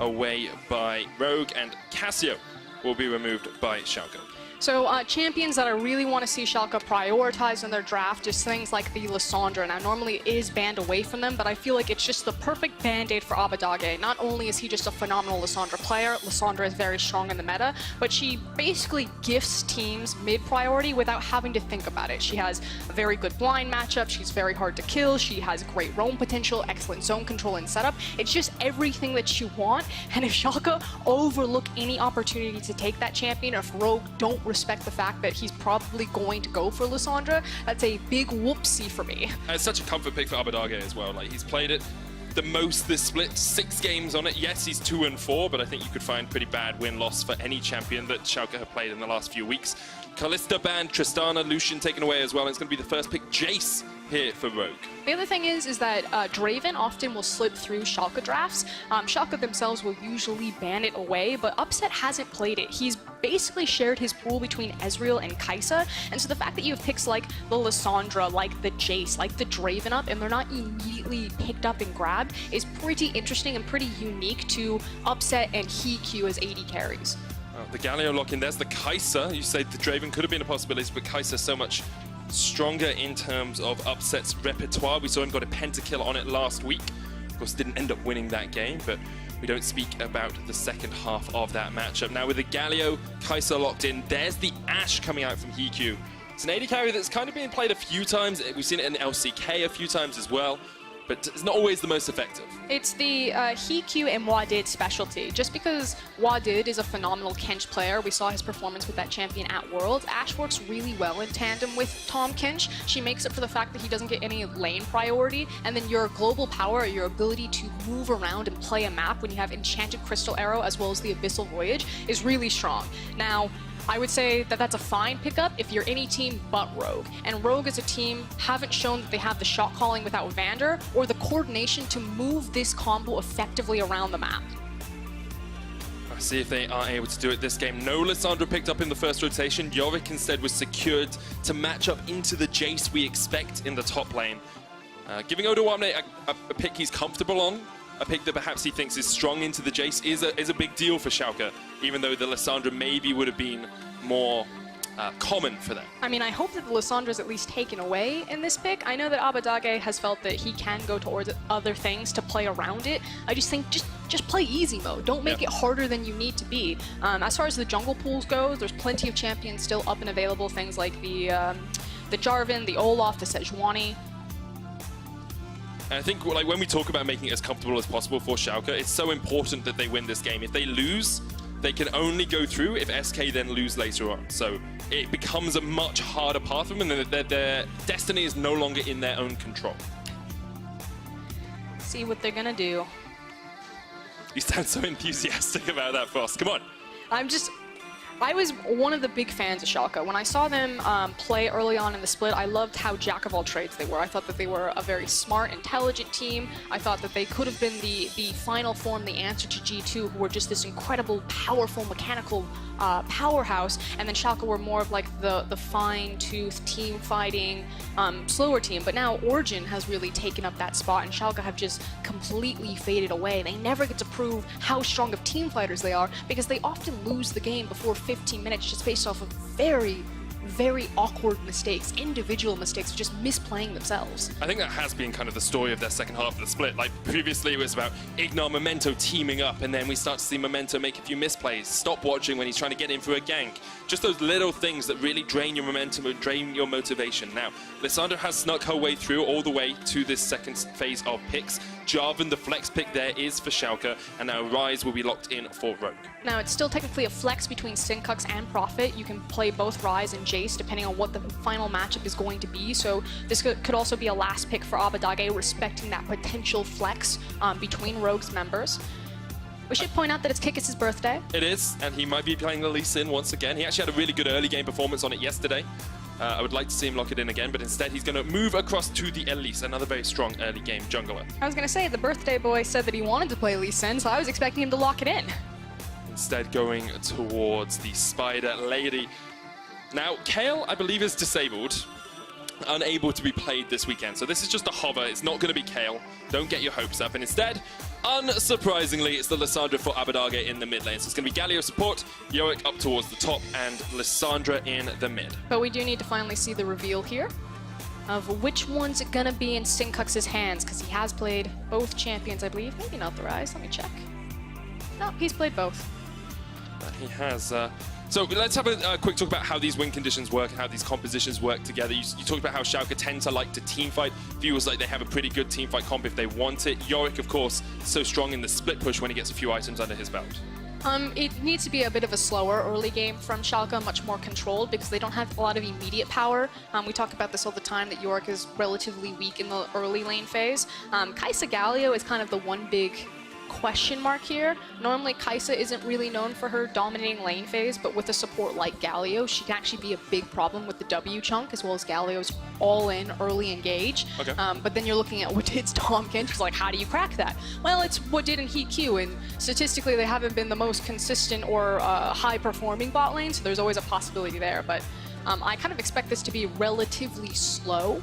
away by Rogue, and Cassio will be removed by Schalke. So champions that I really want to see Schalke prioritize in their draft is things like the Lissandra. Now, normally it is banned away from them, but I feel like it's just the perfect band-aid for Abadage. Not only is he just a phenomenal Lissandra player, Lissandra is very strong in the meta, but she basically gifts teams mid-priority without having to think about it. She has a very good blind matchup, she's very hard to kill, she has great roam potential, excellent zone control and setup. It's just everything that you want, and if Schalke overlook any opportunity to take that champion, or if Rogue don't respect the fact that he's probably going to go for Lissandra, that's a big whoopsie for me. It's such a comfort pick for Abadage as well. Like, he's played it the most this split, 6 games on it. Yes, he's 2-4, but I think you could find pretty bad win-loss for any champion that Schalke have played in the last few weeks. Kalista banned, Tristana, Lucian taken away as well, and it's going to be the first pick, Jace, here for Rogue. The other thing is that Draven often will slip through Schalke drafts. Schalke themselves will usually ban it away, but Upset hasn't played it. He's basically shared his pool between Ezreal and Kai'Sa, and so the fact that you have picks like the Lissandra, like the Jace, like the Draven up, and they're not immediately picked up and grabbed is pretty interesting and pretty unique to Upset and HeQ as AD carries. The Galio lock in, there's the Kai'Sa. You say the Draven could have been a possibility, but Kai'Sa so much stronger in terms of Upset's repertoire. We saw him got a pentakill on it last week. Of course, didn't end up winning that game, but we don't speak about the second half of that matchup. Now with the Galio, Kai'Sa locked in, there's the Ashe coming out from HeQ. It's an AD carry that's kind of been played a few times. We've seen it in LCK a few times as well, but it's not always the most effective. It's the HeQ and Wadid specialty. Just because Wadid is a phenomenal Kench player, we saw his performance with that champion at Worlds, Ashe works really well in tandem with Tahm Kench. She makes up for the fact that he doesn't get any lane priority, and then your global power, your ability to move around and play a map when you have Enchanted Crystal Arrow as well as the Abyssal Voyage is really strong. Now, I would say that that's a fine pickup if you're any team but Rogue. And Rogue as a team haven't shown that they have the shot calling without Vander or the coordination to move this combo effectively around the map. Let's see if they are able to do it this game. No Lissandra picked up in the first rotation. Yorick instead was secured to match up into the Jace we expect in the top lane. Giving Odoamne a pick he's comfortable on, a pick that perhaps he thinks is strong into the Jace is a big deal for Schalke, even though the Lissandra maybe would have been more common for them. I mean, I hope that the Lissandra is at least taken away in this pick. I know that Abadage has felt that he can go towards other things to play around it. I just think just play easy mode. Don't make it harder than you need to be. As far as the jungle pools goes, there's plenty of champions still up and available. Things like the Jarvan, the Olaf, the Sejuani. And I think like when we talk about making it as comfortable as possible for Schalke, it's so important that they win this game. If they lose, they can only go through if SK then lose later on. So it becomes a much harder path for them, and their destiny is no longer in their own control. See what they're gonna do. You sound so enthusiastic about that, Frost. Come on. I was one of the big fans of Schalke. When I saw them play early on in the split, I loved how jack of all trades they were. I thought that they were a very smart, intelligent team. I thought that they could have been the final form, the answer to G2, who were just this incredible, powerful, mechanical powerhouse. And then Schalke were more of like the fine-toothed, team-fighting, slower team. But now Origin has really taken up that spot, and Schalke have just completely faded away. They never get to prove how strong of team fighters they are because they often lose the game before 15 minutes just based off of very, very awkward mistakes, individual mistakes, just misplaying themselves. I think that has been kind of the story of their second half of the split. Like previously it was about Ignar Memento teaming up, and then we start to see Memento make a few misplays, stop watching when he's trying to get in for a gank. Just those little things that really drain your momentum and drain your motivation. Now, Lissandra has snuck her way through all the way to this second phase of picks. Jarvan, the flex pick there, is for Schalke, and now Ryze will be locked in for Rogue. Now, it's still technically a flex between Syncux and Prophet. You can play both Ryze and Jace depending on what the final matchup is going to be, so this could also be a last pick for Abadage, respecting that potential flex between Rogue's members. We should point out that it's Kikis' birthday. It is, and he might be playing the Lee Sin once again. He actually had a really good early game performance on it yesterday. I would like to see him lock it in again, but instead he's going to move across to the Elise, another very strong early game jungler. I was going to say, the birthday boy said that he wanted to play Lee Sin, so I was expecting him to lock it in. Instead going towards the Spider Lady. Now, Kayle, I believe, is disabled, unable to be played this weekend. So this is just a hover. It's not going to be Kayle. Don't get your hopes up. And instead, unsurprisingly, it's the Lissandra for Abadage in the mid lane. So it's going to be Galio support, Yorick up towards the top, and Lissandra in the mid. But we do need to finally see the reveal here of which one's it gonna be in Sincux's hands, because he has played both champions, I believe. Maybe not the Rise, let me check. No, he's played both. He has. So let's have a quick talk about how these win conditions work and how these compositions work together. You talked about how Schalke tend to like to teamfight. Feels like they have a pretty good teamfight comp if they want it. Yorick, of course, so strong in the split push when he gets a few items under his belt. It needs to be a bit of a slower early game from Schalke, much more controlled, because they don't have a lot of immediate power. We talk about this all the time, that Yorick is relatively weak in the early lane phase. Kai'Sa Galio is kind of the one big question mark here. Normally, Kai'Sa isn't really known for her dominating lane phase, but with a support like Galio, she can actually be a big problem with the W chunk, as well as Galio's all-in early engage. Okay. But then you're looking at what did Tahm Kench, it's like, how do you crack that? Well, it's what did in Heat Q, and statistically they haven't been the most consistent or high-performing bot lane, so there's always a possibility there. But I kind of expect this to be relatively slow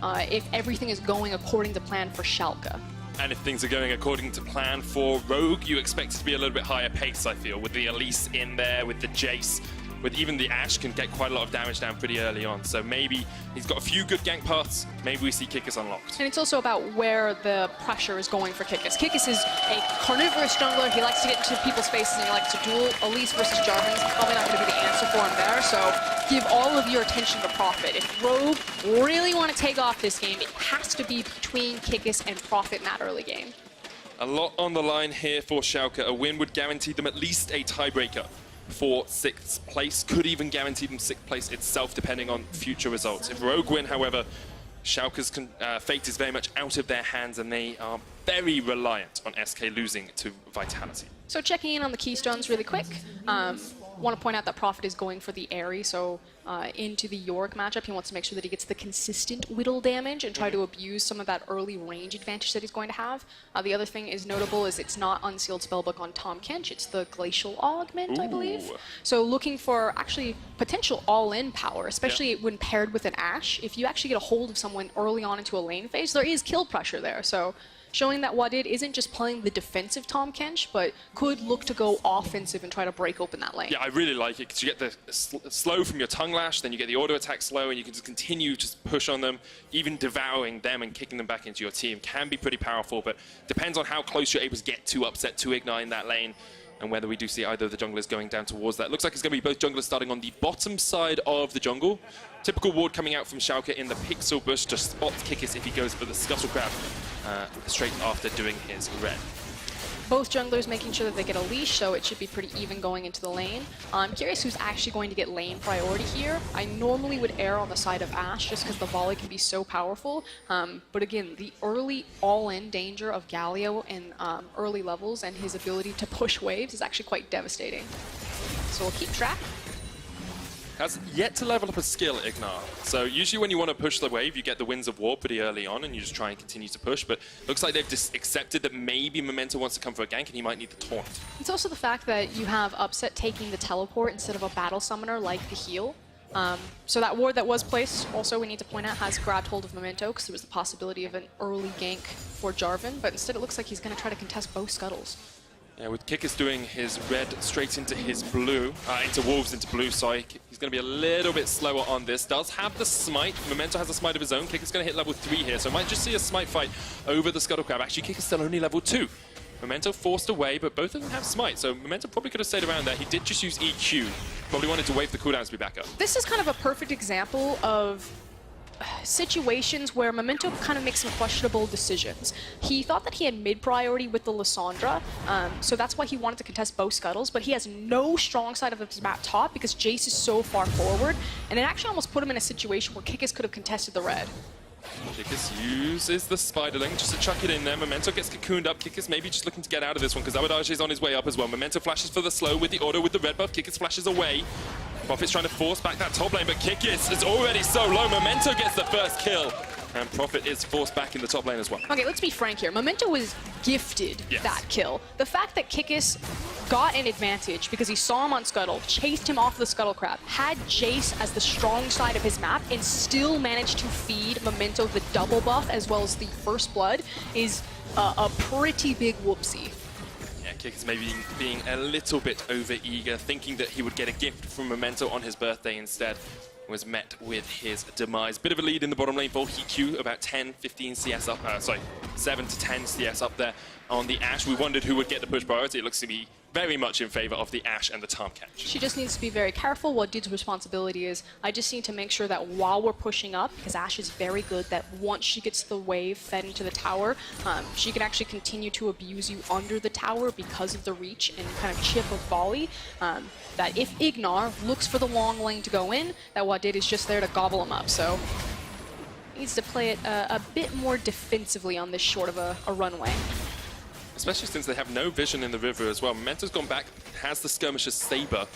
if everything is going according to plan for Schalke. And if things are going according to plan for Rogue, you expect it to be a little bit higher pace, I feel, with the Elise in there, with the Jace, with even the Ashe can get quite a lot of damage down pretty early on. So maybe he's got a few good gank paths. Maybe we see Kikis unlocked. And it's also about where the pressure is going for Kikis. Kikis is a carnivorous jungler. He likes to get into people's faces and he likes to duel. Elise versus Jarvan's probably not going to be the answer for him there. So give all of your attention to Prophet. If Rogue really want to take off this game, it has to be between Kikis and Prophet in that early game. A lot on the line here for Schalke. A win would guarantee them at least a tiebreaker for 6th place. Could even guarantee them 6th place itself, depending on future results. If Rogue win, however, Schalke's fate is very much out of their hands, and they are very reliant on SK losing to Vitality. So checking in on the Keystones really quick. Want to point out that Prophet is going for the Airy, so into the Yorick matchup, he wants to make sure that he gets the consistent whittle damage and try to abuse some of that early range advantage that he's going to have. The other thing is notable is it's not Unsealed Spellbook on Tahm Kench, it's the Glacial Augment, I believe. So looking for actually potential all-in power, especially when paired with an Ashe. If you actually get a hold of someone early on into a lane phase, there is kill pressure there. So showing that Wadid isn't just playing the defensive Tahm Kench, but could look to go offensive and try to break open that lane. Yeah, I really like it, because you get the slow from your tongue lash, then you get the auto attack slow, and you can just continue to push on them. Even devouring them and kicking them back into your team can be pretty powerful, but depends on how close you're able to get to Upset to Ignite in that lane, and whether we do see either of the junglers going down towards that. Looks like it's going to be both junglers starting on the bottom side of the jungle. Typical ward coming out from Schalke in the Pixel Bush to spot Kikis if he goes for the Scuttle Crab straight after doing his red. Both junglers making sure that they get a leash, so it should be pretty even going into the lane. I'm curious who's actually going to get lane priority here. I normally would err on the side of Ashe just because the volley can be so powerful. But again, the early all-in danger of Galio in early levels and his ability to push waves is actually quite devastating. So we'll keep track. Has yet to level up a skill, Ignar. So usually when you want to push the wave, you get the Winds of War pretty early on, and you just try and continue to push. But looks like they've just accepted that maybe Memento wants to come for a gank, and he might need the taunt. It's also the fact that you have Upset taking the teleport instead of a battle summoner like the heal. So that ward that was placed, also we need to point out, has grabbed hold of Memento, because there was the possibility of an early gank for Jarvan, but instead it looks like he's going to try to contest both scuttles. Yeah, with Kikis doing his red straight into his blue, into Wolves into blue, sorry. He's going to be a little bit slower on this. Does have the smite. Memento has a smite of his own. Kikis going to hit level 3 here, so might just see a smite fight over the Scuttle Crab. Actually, Kikis still only level 2. Memento forced away, but both of them have smite, so Memento probably could have stayed around there. He did just use EQ. Probably wanted to wait for the cooldowns to be back up. This is kind of a perfect example of situations where Memento kind of makes some questionable decisions. He thought that he had mid priority with the Lissandra, so that's why he wanted to contest both scuttles, but he has no strong side of his map top because Jace is so far forward, and it actually almost put him in a situation where Kikis could have contested the red. Kikis uses the Spiderling just to chuck it in there. Memento gets cocooned up. Kikis maybe just looking to get out of this one because Abadage is on his way up as well. Memento flashes for the slow with the auto with the red buff. Kikis flashes away. Prophet's trying to force back that top lane, but Kikis is already so low. Memento gets the first kill, and Prophet is forced back in the top lane as well. Okay, let's be frank here. Memento was gifted that kill. The fact that Kikis got an advantage because he saw him on Scuttle, chased him off the Scuttle Crab, had Jace as the strong side of his map, and still managed to feed Memento the double buff as well as the first blood is a pretty big whoopsie. Yeah, Kickers maybe being a little bit over-eager, thinking that he would get a gift from Memento on his birthday instead. Was met with his demise. Bit of a lead in the bottom lane for HQ, about 10, 15 CS up, 7 to 10 CS up there on the Ashe. We wondered who would get the push priority. It looks to be very much in favor of the Ashe and the Tom catch. She just needs to be very careful. What Did's responsibility is, I just need to make sure that while we're pushing up, because Ashe is very good, that once she gets the wave fed into the tower, she can actually continue to abuse you under the tower because of the reach and kind of chip of volley. That if Ignar looks for the long lane to go in, that Wadid is just there to gobble him up. So needs to play it a bit more defensively on this short of a runway. Especially since they have no vision in the river as well. Memento's gone back, has the Skirmisher's Saber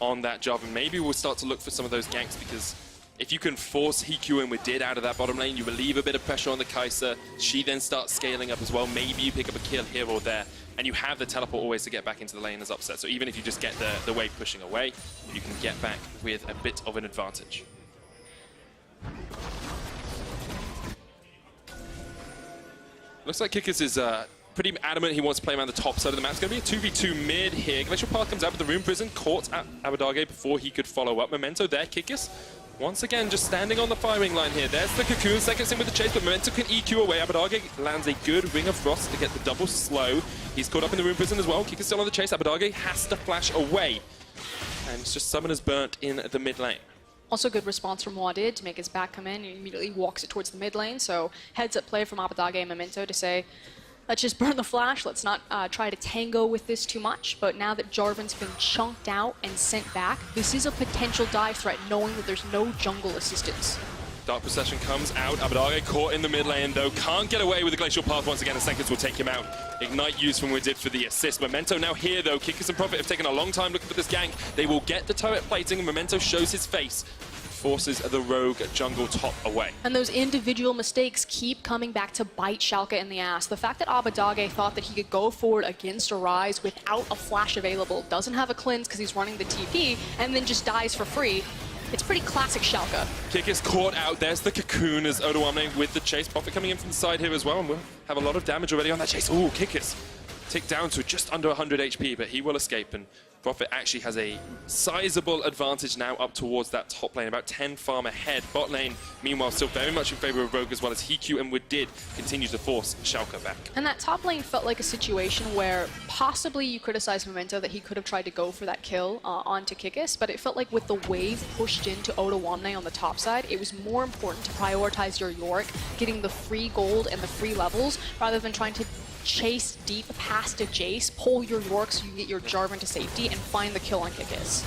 on that job, and maybe we'll start to look for some of those ganks, because if you can force Hiku in with Did out of that bottom lane, you relieve a bit of pressure on the Kai'Sa. She then starts scaling up as well. Maybe you pick up a kill here or there, and you have the teleport always to get back into the lane as Upset. So even if you just get the wave pushing away, you can get back with a bit of an advantage. Looks like Kickers is pretty adamant he wants to play around the top side of the map. It's going to be a 2v2 mid here. Glacial Path comes out with the Rune Prison, caught at Abadage before he could follow up. Memento there, Kickers. Once again, just standing on the firing line here. There's the Cocoon, seconds in with the chase, but Memento can EQ away. Abadage lands a good Ring of Frost to get the double slow. He's caught up in the Rune Prison as well. Kickers still on the chase. Abadage has to flash away. And it's just Summoner's burnt in the mid lane. Also good response from Wadid to make his back come in. He immediately walks it towards the mid lane. So heads up play from Abadage and Memento to say, let's just burn the flash. Let's not try to tango with this too much. But now that Jarvan's been chunked out and sent back, this is a potential dive threat, knowing that there's no jungle assistance. Dark Procession comes out. Abadage caught in the mid lane, though. Can't get away with the Glacial Path once again, and Seconds will take him out. Ignite used from Wadid for the assist. Memento now here, though. Kickers and Prophet have taken a long time looking for this gank. They will get the turret plating, and Memento shows his face. Forces the rogue jungle top away. And those individual mistakes keep coming back to bite Schalke in the ass. The fact that Abadage thought that he could go forward against a Rise without a flash available, doesn't have a cleanse because he's running the TP, and then just dies for free. It's pretty classic Schalke. Kick is caught out. There's the Cocoon as Odoamne with the chase. Prophet coming in from the side here as well, and we'll have a lot of damage already on that chase. Ooh, Kickers ticked down to just under 100 HP, but he will escape, and Prophet actually has a sizable advantage now up towards that top lane, about 10 farm ahead. Bot lane, meanwhile, still very much in favor of Rogue, as well as Hiku and Wadid continue to force Schalke back. And that top lane felt like a situation where possibly you criticize Memento that he could have tried to go for that kill onto Kikis, but it felt like with the wave pushed into Odoamne on the top side, it was more important to prioritize your Yorick, getting the free gold and the free levels, rather than trying to chase deep past a Jace, pull your York so you get your Jarvan to safety, and find the kill on Kikis.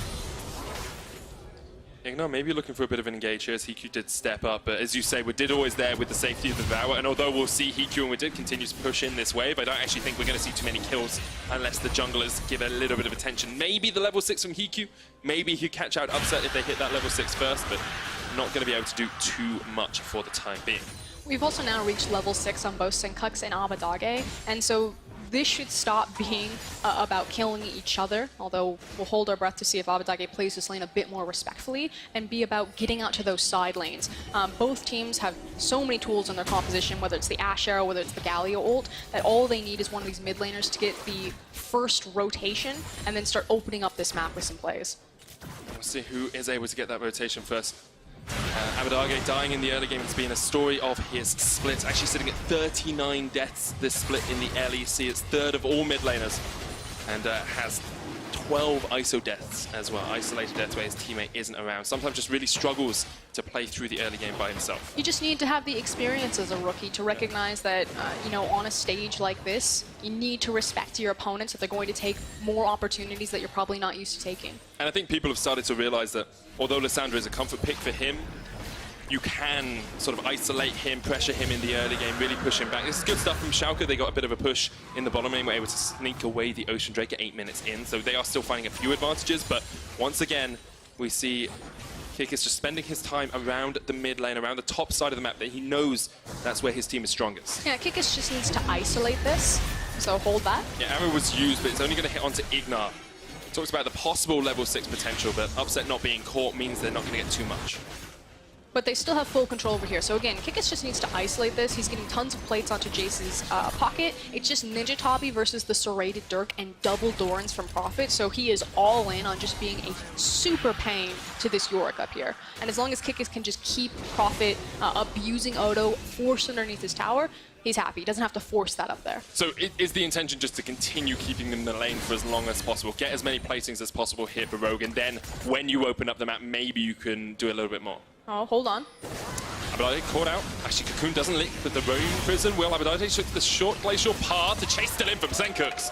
Ignar maybe looking for a bit of an engage here, as Hiku did step up, but as you say, Wadid always there with the safety of the Devour, and although we'll see Hiku and Wadid continue to push in this wave, I don't actually think we're going to see too many kills unless the junglers give a little bit of attention. Maybe the level 6 from Hiku, maybe he'll catch out Upset if they hit that level 6 first, but not going to be able to do too much for the time being. We've also now reached level 6 on both Senkux and Abadage, and so this should stop being about killing each other, although we'll hold our breath to see if Abadage plays this lane a bit more respectfully, and be about getting out to those side lanes. Both teams have so many tools in their composition, whether it's the Ashe Arrow, whether it's the Galio ult, that all they need is one of these mid laners to get the first rotation, and then start opening up this map with some plays. We'll see who is able to get that rotation first. Abadage dying in the early game has been a story of his split, actually sitting at 39 deaths this split in the LEC. It's third of all mid laners, and has 12 ISO deaths as well, isolated deaths where his teammate isn't around. Sometimes just really struggles to play through the early game by himself. You just need to have the experience as a rookie to recognize that, you know, on a stage like this, you need to respect your opponents if they're going to take more opportunities that you're probably not used to taking. And I think people have started to realize that although Lissandra is a comfort pick for him, you can sort of isolate him, pressure him in the early game, really push him back. This is good stuff from Schalke. They got a bit of a push in the bottom lane, were able to sneak away the Ocean Drake at 8 minutes in, so they are still finding a few advantages, but once again, we see Kikis just spending his time around the mid lane, around the top side of the map, that he knows that's where his team is strongest. Yeah, Kikis just needs to isolate this, so hold that. Yeah, Arrow was used, but it's only going to hit onto Ignar. Talks about the possible level 6 potential, but Upset not being caught means they're not going to get too much. But they still have full control over here. So again, Kikis just needs to isolate this. He's getting tons of plates onto Jace's pocket. It's just Ninja Tabi versus the Serrated Dirk and double Dorans from Prophet. So he is all in on just being a super pain to this Yorick up here. And as long as Kikis can just keep Prophet abusing Odo, force underneath his tower, he's happy. He doesn't have to force that up there. So is the intention just to continue keeping them in the lane for as long as possible, get as many platings as possible here for Rogue, and then when you open up the map, maybe you can do a little bit more? Oh, hold on. Abadage caught out. Actually, Cocoon doesn't lick, but the Rogue prison will. Abadage took the short glacial path. The chase still in from Senkux.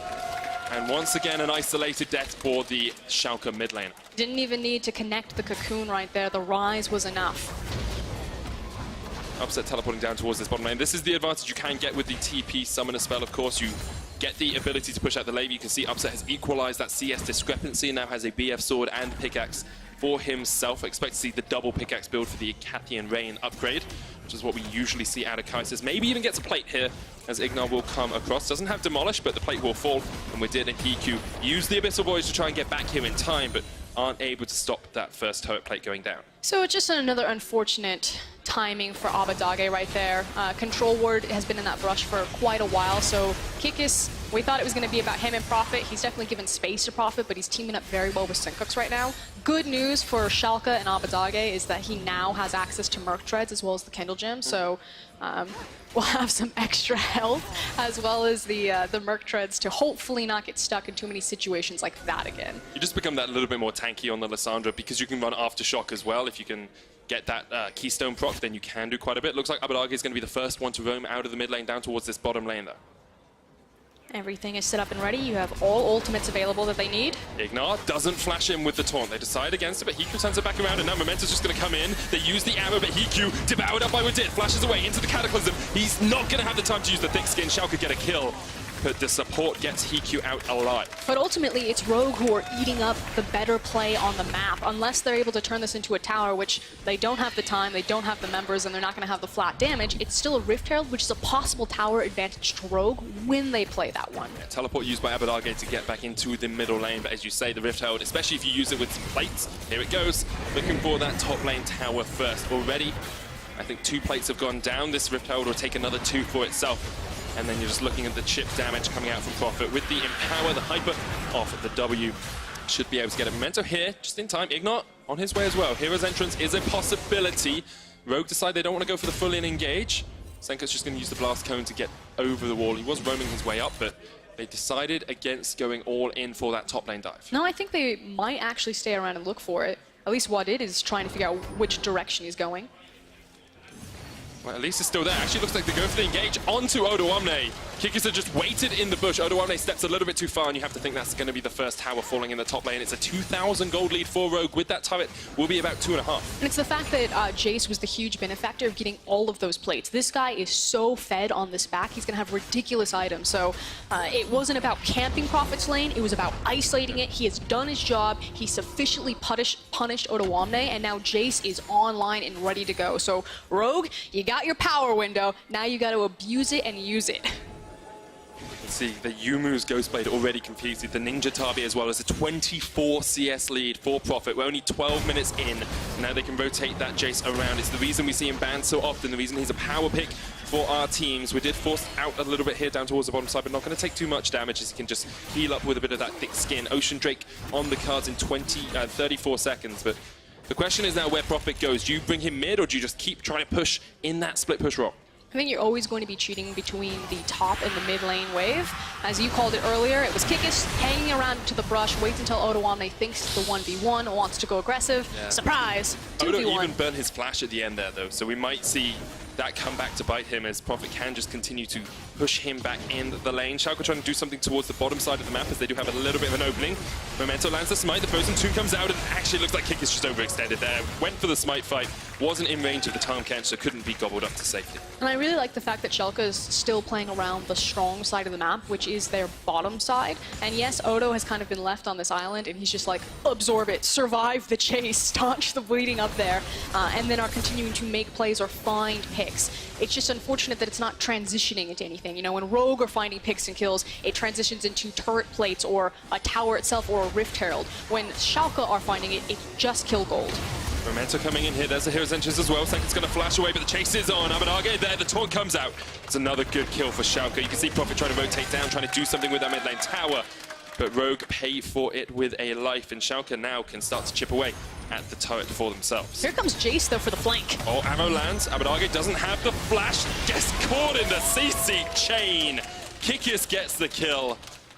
And once again, an isolated death for the Schalke mid lane. Didn't even need to connect the Cocoon right there. The Rise was enough. Upset teleporting down towards this bottom lane. This is the advantage you can get with the TP Summoner spell, of course. You get the ability to push out the lane. You can see Upset has equalized that CS discrepancy, now has a BF sword and pickaxe for himself. I expect to see the double pickaxe build for the Cathian Rain upgrade, which is what we usually see out of Kai'Sa's. Maybe even gets a plate here, as Ignar will come across. Doesn't have Demolish, but the plate will fall, and we did a PQ. Use the Abyssal Voyage to try and get back here in time, but aren't able to stop that first turret plate going down. So it's just another unfortunate timing for Abadage right there. Control Ward has been in that brush for quite a while, so Kikis, we thought it was going to be about him and Prophet. He's definitely given space to Prophet, but he's teaming up very well with Senkux right now. Good news for Schalke and Abadage is that he now has access to Merc Treads as well as the Kindle Gem, so we'll have some extra health as well as the Merc Treads to hopefully not get stuck in too many situations like that again. You just become that little bit more tanky on the Lissandra because you can run Aftershock as well. If you can get that Keystone proc, then you can do quite a bit. Looks like Abadage is going to be the first one to roam out of the mid lane down towards this bottom lane, though. Everything is set up and ready. You have all ultimates available that they need. Ignar doesn't flash in with the taunt. They decide against it, but Hiku turns it back around, and now Momento's just going to come in. They use the arrow, but Hiku, devoured up by Wadid, flashes away into the Cataclysm. He's not going to have the time to use the thick skin. Schalke get a kill, but the support gets Hiku out alive. But ultimately, it's Rogue who are eating up the better play on the map, unless they're able to turn this into a tower, which they don't have the time, they don't have the members, and they're not going to have the flat damage. It's still a Rift Herald, which is a possible tower advantage to Rogue when they play that one. Yeah, teleport used by Abadage to get back into the middle lane, but as you say, the Rift Herald, especially if you use it with some plates, here it goes. Looking for that top lane tower first. Already, I think 2 plates have gone down. This Rift Herald will take another 2 for itself. And then you're just looking at the chip damage coming out from Prophet. With the Empower, the Hyper off the W, should be able to get a Memento here, just in time. Ignar on his way as well. Hero's entrance is a possibility. Rogue decide they don't want to go for the full-in engage. Senka's just going to use the Blast Cone to get over the wall. He was roaming his way up, but they decided against going all in for that top lane dive. No, I think they might actually stay around and look for it. At least Wadid is trying to figure out which direction he's going. Well, at least it's still there. Actually looks like they go for the engage onto Odoamne. Kikis have just waited in the bush. Odoamne steps a little bit too far, and you have to think that's going to be the first tower falling in the top lane. It's a 2,000 gold lead for Rogue. With that turret, will be about 2.5. And it's the fact that Jace was the huge benefactor of getting all of those plates. This guy is so fed on this back, he's going to have ridiculous items. So it wasn't about camping Prophet's lane, it was about isolating it. He has done his job. He sufficiently punished Odoamne, and now Jace is online and ready to go. So Rogue, you got your power window. Now you got to abuse it and use it. Let's see, the Yumu's Ghostblade already completed. The Ninja Tabi as well as a 24 CS lead for Prophet. We're only 12 minutes in. Now they can rotate that Jace around. It's the reason we see him banned so often, the reason he's a power pick for our teams. We did force out a little bit here down towards the bottom side, but not going to take too much damage as he can just heal up with a bit of that thick skin. Ocean Drake on the cards in 34 seconds, but the question is now where Prophet goes. Do you bring him mid, or do you just keep trying to push in that split push rock? I think you're always going to be cheating between the top and the mid lane wave. As you called it earlier, it was Kikis hanging around to the brush, waits until Odoamne thinks the 1v1, wants to go aggressive. Yeah. Surprise! 2v1. Odo even burnt his flash at the end there, though, so we might see that come back to bite him as Prophet can just continue to push him back in the lane. Schalke trying to do something towards the bottom side of the map as they do have a little bit of an opening. Memento lands the smite, the Frozen Tomb comes out, and actually looks like Kikis just overextended there. Went for the smite fight, wasn't in range of the Tarm Kench, so couldn't be gobbled up to safety. And I really like the fact that Schalke is still playing around the strong side of the map, which is their bottom side. And yes, Odo has kind of been left on this island, and he's just like, absorb it, survive the chase, staunch the bleeding up there, and then are continuing to make plays or find picks. It's just unfortunate that it's not transitioning into anything. You know, when Rogue are finding picks and kills, it transitions into turret plates or a tower itself or a Rift Herald. When Schalke are finding it, it's just kill gold. Memento coming in here. There's the Hero's Entrance as well. Second's going to flash away, but the chase is on. Abadage there. The taunt comes out. It's another good kill for Schalke. You can see Prophet trying to rotate down, trying to do something with that mid lane tower. But Rogue pay for it with a life, and Schalke now can start to chip away at the turret for themselves. Here comes Jace, though, for the flank. Oh, ammo lands. Abadage doesn't have the flash. Gets caught in the CC chain. Kikius gets the kill.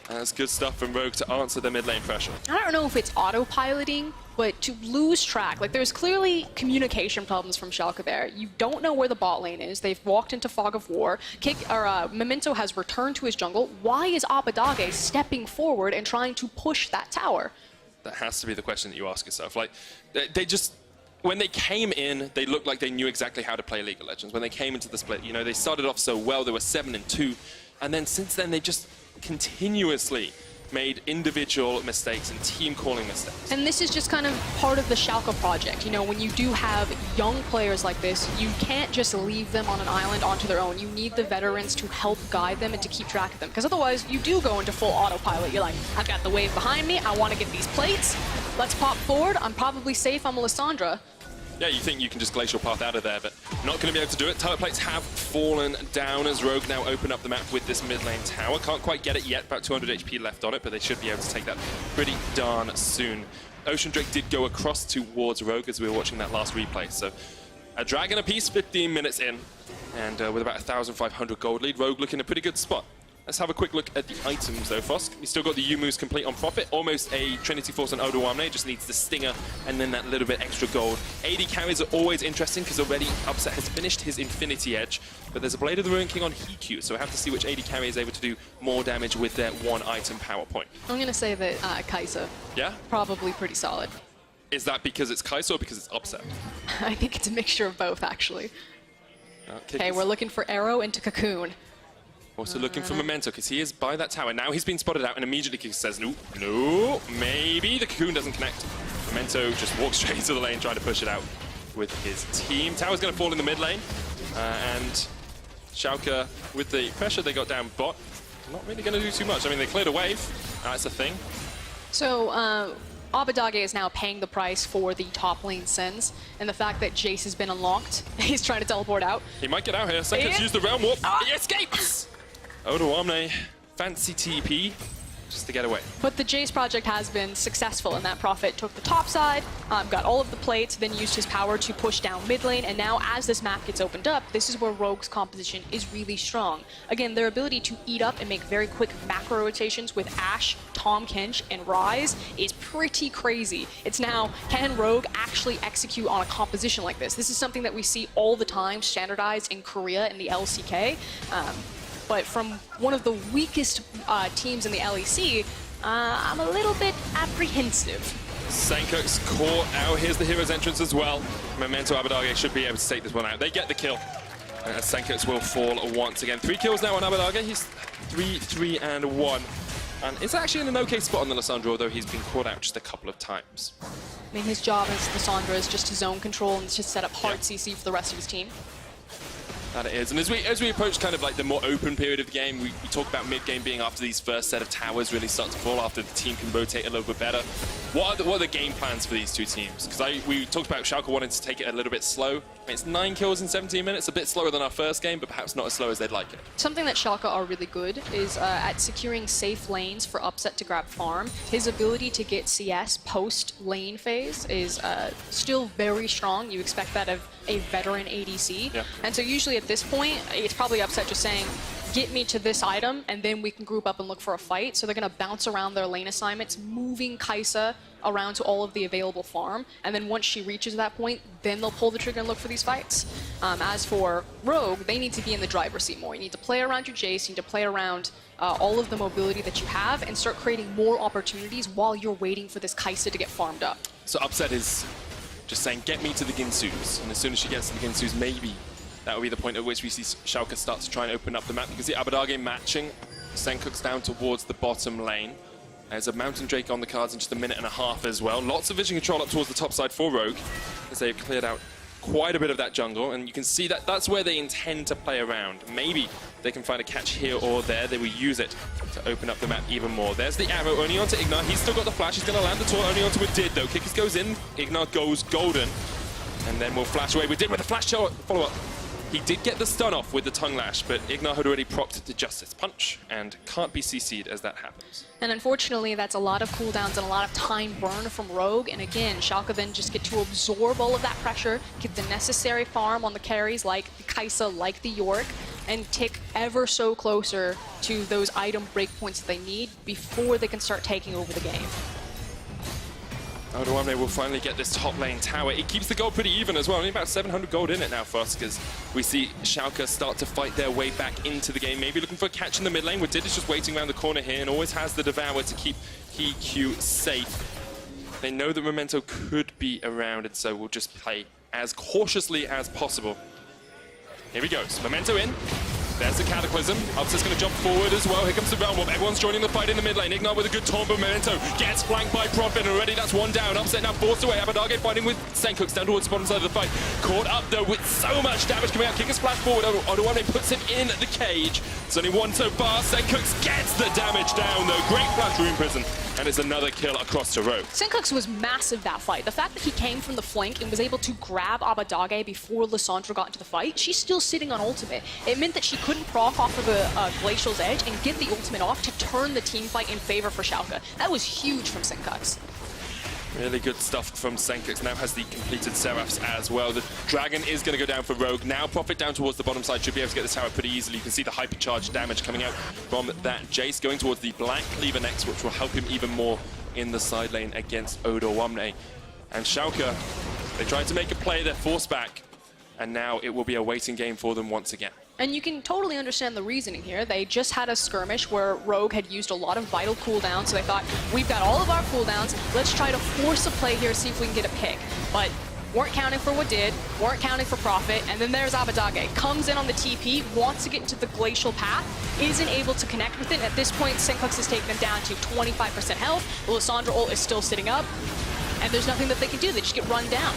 That's good stuff from Rogue to answer the mid lane pressure. I don't know if it's autopiloting, but to lose track, like there's clearly communication problems from Schalke there. You don't know where the bot lane is. They've walked into Fog of War. Memento has returned to his jungle. Why is Abadage stepping forward and trying to push that tower? That has to be the question that you ask yourself. Like, they just, when they came in, they looked like they knew exactly how to play League of Legends. When they came into the split, you know, they started off so well. They were 7-2, and then since then they just continuously made individual mistakes and team calling mistakes. And this is just kind of part of the Schalke project. You know, when you do have young players like this, you can't just leave them on an island onto their own. You need the veterans to help guide them and to keep track of them. Because otherwise, you do go into full autopilot. You're like, I've got the wave behind me. I want to get these plates. Let's pop forward. I'm probably safe. I'm Alessandra. Yeah, you think you can just glacial path out of there, but not going to be able to do it. Turret plates have fallen down as Rogue now open up the map with this mid lane tower. Can't quite get it yet, about 200 HP left on it, but they should be able to take that pretty darn soon. Ocean Drake did go across towards Rogue as we were watching that last replay, so a dragon apiece, 15 minutes in, and with about 1,500 gold lead, Rogue looking in a pretty good spot. Let's have a quick look at the items though, Fosk. You still got the U-moves complete on Prophet, almost a Trinity Force on Odoamne, just needs the Stinger and then that little bit extra gold. AD carries are always interesting because already Upset has finished his Infinity Edge, but there's a Blade of the Ruin King on Hiku, so we have to see which AD carry is able to do more damage with their one item power point. I'm going to say that Kai'Sa. Yeah? Probably pretty solid. Is that because it's Kai'Sa or because it's Upset? I think it's a mixture of both, actually. Okay, we're looking for Arrow into Cocoon. Also looking for Memento, because he is by that tower. Now he's been spotted out, and immediately Kiki says, no, maybe. The Cocoon doesn't connect. Memento just walks straight to the lane, trying to push it out with his team. Tower's going to fall in the mid lane, and Schalke, with the pressure they got down bot, not really going to do too much. I mean, they cleared a wave. That's a thing. So, Abadage is now paying the price for the top lane sins, and the fact that Jace has been unlocked. He's trying to teleport out. He might get out here. Seconds use the Realm Warp. He escapes! Odoamne, fancy TP, just to get away. But the Jace project has been successful in that Prophet took the top side, got all of the plates, then used his power to push down mid lane, and now as this map gets opened up, this is where Rogue's composition is really strong. Again, their ability to eat up and make very quick macro rotations with Ashe, Tahm Kench, and Ryze is pretty crazy. It's now, can Rogue actually execute on a composition like this? This is something that we see all the time standardized in Korea in the LCK. But from one of the weakest teams in the LEC, I'm a little bit apprehensive. Sankok's caught out. Here's the Hero's Entrance as well. Memento Abadage should be able to take this one out. They get the kill. Sankok's will fall once again. 3 kills now on Abadage. He's 3-3-1. And it's actually in an okay spot on the Lissandra, although he's been caught out just a couple of times. I mean, his job as Lissandra is just to zone control and just set up hard CC for the rest of his team. That it is. And as we approach kind of like the more open period of the game, we talk about mid-game being after these first set of towers really start to fall, after the team can rotate a little bit better. What are the game plans for these two teams? Because we talked about Schalke wanting to take it a little bit slow. I mean, it's 9 kills in 17 minutes, a bit slower than our first game, but perhaps not as slow as they'd like it. Something that Schalke are really good is at securing safe lanes for Upset to grab farm. His ability to get CS post-lane phase is still very strong. You expect that of a veteran ADC. Yeah. And so usually at this point, it's probably Upset just saying, get me to this item, and then we can group up and look for a fight. So they're going to bounce around their lane assignments, moving Kai'Sa around to all of the available farm. And then once she reaches that point, then they'll pull the trigger and look for these fights. As for Rogue, they need to be in the driver's seat more. You need to play around your Jace, you need to play around all of the mobility that you have, and start creating more opportunities while you're waiting for this Kai'Sa to get farmed up. So Upset is just saying, get me to the Ginsus. And as soon as she gets to the Ginsus, maybe that will be the point at which we see Schalke start to try and open up the map, because the Abadage matching, Senkok's down towards the bottom lane. There's a Mountain Drake on the cards in just a minute and a half as well. Lots of vision control up towards the top side for Rogue, as they've cleared out quite a bit of that jungle, and you can see that that's where they intend to play around. Maybe they can find a catch here or there. They will use it to open up the map even more. There's the arrow, only onto Ignar. He's still got the flash. He's going to land the taunt, only onto a did though. Kickers goes in, Ignar goes golden. And then we'll flash away. We did with the flash follow-up. He did get the stun off with the tongue lash, but Ignar had already procced the Justice Punch and can't be CC'd as that happens. And unfortunately, that's a lot of cooldowns and a lot of time burn from Rogue. And again, Schalke then just get to absorb all of that pressure, get the necessary farm on the carries like the Kai'Sa, like the York, and tick ever so closer to those item breakpoints that they need before they can start taking over the game. W9D2 will finally get this top lane tower. It keeps the gold pretty even as well. Only about 700 gold in it now for us, because we see Schalke start to fight their way back into the game. Maybe looking for a catch in the mid lane. With Did is just waiting around the corner here and always has the Devour to keep PQ safe. They know that Memento could be around, and so we'll just play as cautiously as possible. Here he goes. Memento in. There's the Cataclysm. Upset's going to jump forward as well. Here comes the Realm Warp. Everyone's joining the fight in the mid lane. Ignar with a good taunt, but Memento gets flanked by Prophet, and already that's one down. Upset now forced away. Abadage fighting with Senkooks down towards the bottom side of the fight. Caught up though with so much damage coming out. Kick a splash forward. W9D2 puts him in the cage. It's only one so far. Senkooks gets the damage down though. Great flash Rune Prison. And it's another kill across to Rogue. Senkooks was massive that fight. The fact that he came from the flank and was able to grab Abadage before Lissandra got into the fight, she's still sitting on ultimate. It meant that she couldn't proc off of the Glacial's edge and get the ultimate off to turn the team fight in favor for Schalke. That was huge from Senkooks. Really good stuff from Senkooks. Now has the completed Seraphs as well. The Dragon is going to go down for Rogue. Now Prophet down towards the bottom side. Should be able to get the tower pretty easily. You can see the hypercharged damage coming out from that Jace. Going towards the Black Cleaver next, which will help him even more in the side lane against W9D2. And Schalke, they tried to make a play. They're forced back. And now it will be a waiting game for them once again. And you can totally understand the reasoning here. They just had a skirmish where Rogue had used a lot of vital cooldowns, so they thought, we've got all of our cooldowns, let's try to force a play here, see if we can get a pick. But weren't counting for what did, weren't counting for Prophet, and then there's Abadage. Comes in on the TP, wants to get into the Glacial path, isn't able to connect with it. At this point, Senkooks has taken them down to 25% health. The Lissandra ult is still sitting up, and there's nothing that they can do. They just get run down.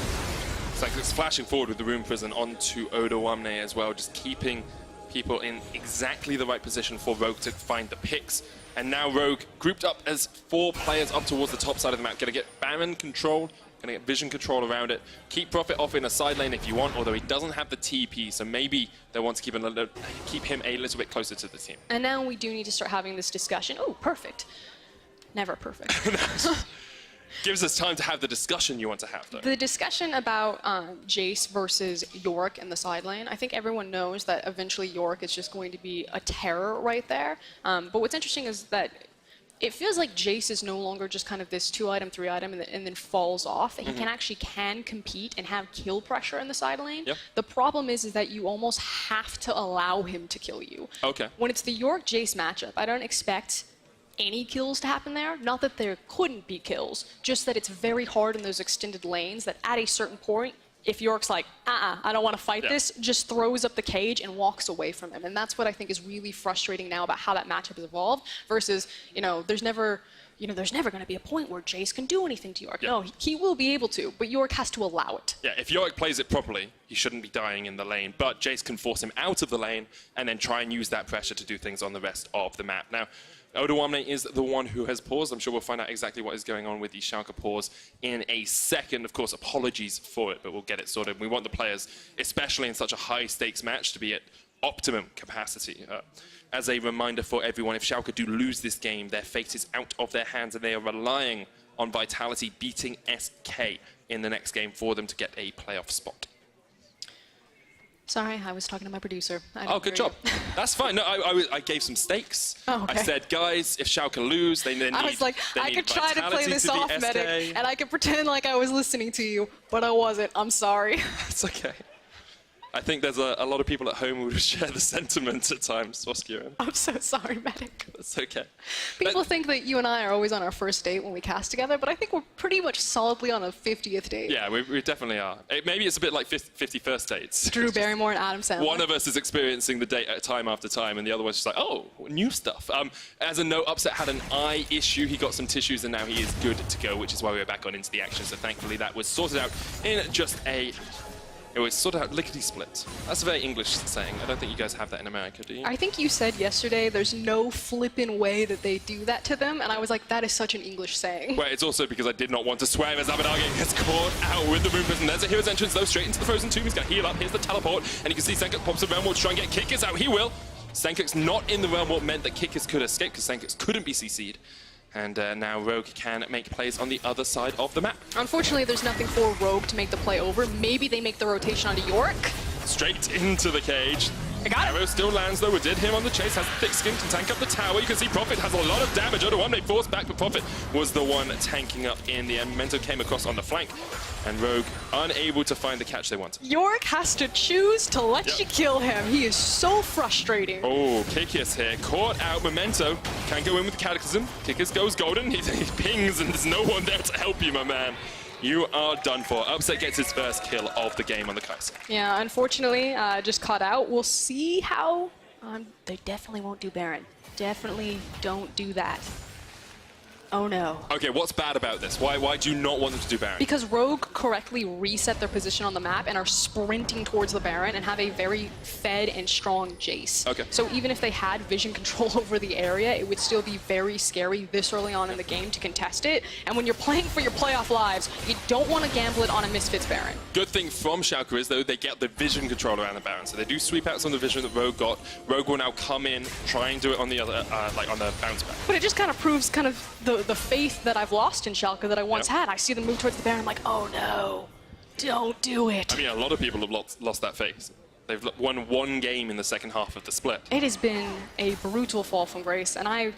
Senkooks flashing forward with the Rune Prison onto W9D2 as well, just keeping people in exactly the right position for Rogue to find the picks. And now Rogue grouped up as 4 players up towards the top side of the map. Gonna get Baron control, gonna get vision control around it. Keep Prophet off in a side lane if you want, although he doesn't have the TP, so maybe they want to keep him a little bit closer to the team. And now we do need to start having this discussion. Oh, perfect. Never perfect. Gives us time to have the discussion you want to have, though. The discussion about Jace versus York in the side lane, I think everyone knows that eventually York is just going to be a terror right there. But what's interesting is that it feels like Jace is no longer just kind of this 2-item, 3-item, and then falls off. He can compete and have kill pressure in the side lane. Yep. The problem is that you almost have to allow him to kill you. Okay. When it's the York-Jace matchup, I don't expect any kills to happen there. Not that there couldn't be kills, just that it's very hard in those extended lanes that at a certain point, if York's like, I don't want to fight this, just throws up the cage and walks away from him. And that's what I think is really frustrating now about how that matchup has evolved versus, there's never going to be a point where Jace can do anything to York. No, he will be able to, but York has to allow it. Yeah, if York plays it properly, he shouldn't be dying in the lane, but Jace can force him out of the lane and then try and use that pressure to do things on the rest of the map. Now, W9D2 is the one who has paused. I'm sure we'll find out exactly what is going on with the Schalke pause in a second. Of course, apologies for it, but we'll get it sorted. We want the players, especially in such a high-stakes match, to be at optimum capacity. As a reminder for everyone, if Schalke do lose this game, their fate is out of their hands, and they are relying on Vitality beating SK in the next game for them to get a playoff spot. Sorry, I was talking to my producer. Oh, good job. That's fine. No, I gave some stakes. Oh, okay. I said, guys, if Schalke lose, they need. I was like, I could try to play this off, Medic, and I could pretend like I was listening to you, but I wasn't. I'm sorry. It's okay. I think there's a lot of people at home who share the sentiment at times, Swaskiran. I'm so sorry, Medic. That's okay. People think that you and I are always on our first date when we cast together, but I think we're pretty much solidly on a 50th date. Yeah, we definitely are. Maybe it's a bit like 50 first dates. Drew Barrymore and Adam Sandler. One of us is experiencing the date time after time, and the other one's just like, oh, new stuff. As a note, Upset had an eye issue. He got some tissues, and now he is good to go, which is why we're back on into the action. So thankfully that was sorted out in just a It was sort of lickety-split. That's a very English saying. I don't think you guys have that in America, do you? I think you said yesterday there's no flippin' way that they do that to them, and I was like, that is such an English saying. Well, it's also because I did not want to swear as Abadage gets caught out with the Moon Prison. There's a hero's entrance, though, straight into the Frozen Tomb. He's going to heal up. Here's the teleport, and you can see Senkuk pops the Realm Warp to try and get Kikis out. He will. Senkuk's not in the Realm Warp meant that Kikis could escape because Senkuk couldn't be CC'd. And now Rogue can make plays on the other side of the map. Unfortunately, there's nothing for Rogue to make the play over. Maybe they make the rotation onto York. Straight into the cage. I got it. Arrow still lands though. We did him on the chase. Has thick skin, can tank up the tower. You can see Prophet has a lot of damage. W9D2 forced back, but Prophet was the one tanking up in the end. Memento came across on the flank, and Rogue unable to find the catch they wanted. York has to choose to let you kill him. He is so frustrating. Oh, Kikis here. Caught out. Memento can go in with the Cataclysm. Kikis goes golden. He pings, and there's no one there to help you, my man. You are done for. Upset gets his first kill of the game on the Kai'Sa. Yeah, unfortunately, just caught out. We'll see how... they definitely won't do Baron. Definitely don't do that. Oh no. Okay, what's bad about this? Why do you not want them to do Baron? Because Rogue correctly reset their position on the map and are sprinting towards the Baron and have a very fed and strong Jace. Okay. So even if they had vision control over the area, it would still be very scary this early on in the game to contest it. And when you're playing for your playoff lives, you don't want to gamble it on a Misfits Baron. Good thing from Schalke is, though, they get the vision control around the Baron. So they do sweep out some of the vision that Rogue got. Rogue will now come in, try and do it on the other, like on the bounce back. But it just kind of proves kind of the faith that I've lost in Schalke that I once had. I see them move towards the Baron, I'm like, oh no, don't do it. I mean, a lot of people have lost that faith. They've won one game in the second half of the split. It has been a brutal fall from grace, and I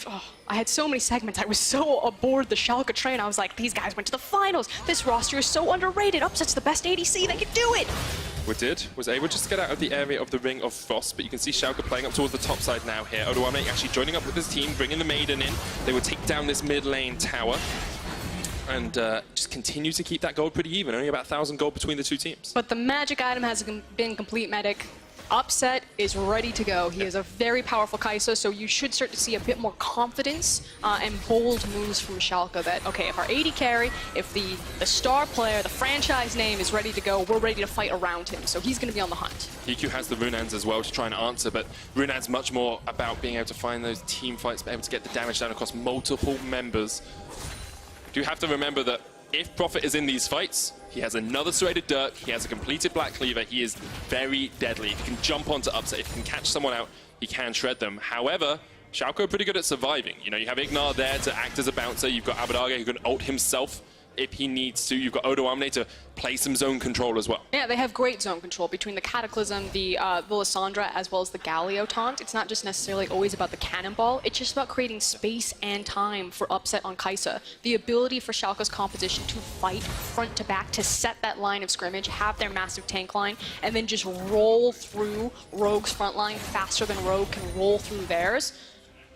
had so many segments. I was so aboard the Schalke train. I was like, these guys went to the finals. This roster is so underrated. Upset's the best ADC. They can do it. Was able just to get out of the area of the Ring of Frost, but you can see Schalke playing up towards the top side now here. W9D2 actually joining up with his team, bringing the Maiden in. They will take down this mid lane tower and just continue to keep that gold pretty even. Only about 1,000 gold between the two teams. But the magic item has been complete medic. Upset is ready to go. He is a very powerful Kai'Sa, so you should start to see a bit more confidence and bold moves from Schalke that, okay, if our AD carry, if the star player, the franchise name is ready to go, we're ready to fight around him, so he's going to be on the hunt. EQ has the Runaan's as well to try and answer, but Runaan's much more about being able to find those team fights, be able to get the damage down across multiple members. You do have to remember that if Prophet is in these fights, he has another serrated Dirk, he has a completed Black Cleaver, he is very deadly. If he can jump onto Upset, if he can catch someone out, he can shred them. However, Schalke are pretty good at surviving. You know, you have Ignar there to act as a bouncer, you've got Abadage who can ult himself if he needs to, you've got W9D2 to play some zone control as well. Yeah, they have great zone control between the Cataclysm, the Lissandra, as well as the Galio taunt. It's not just necessarily always about the cannonball, it's just about creating space and time for Upset on Kai'Sa. The ability for Schalke's composition to fight front to back, to set that line of scrimmage, have their massive tank line, and then just roll through Rogue's front line faster than Rogue can roll through theirs,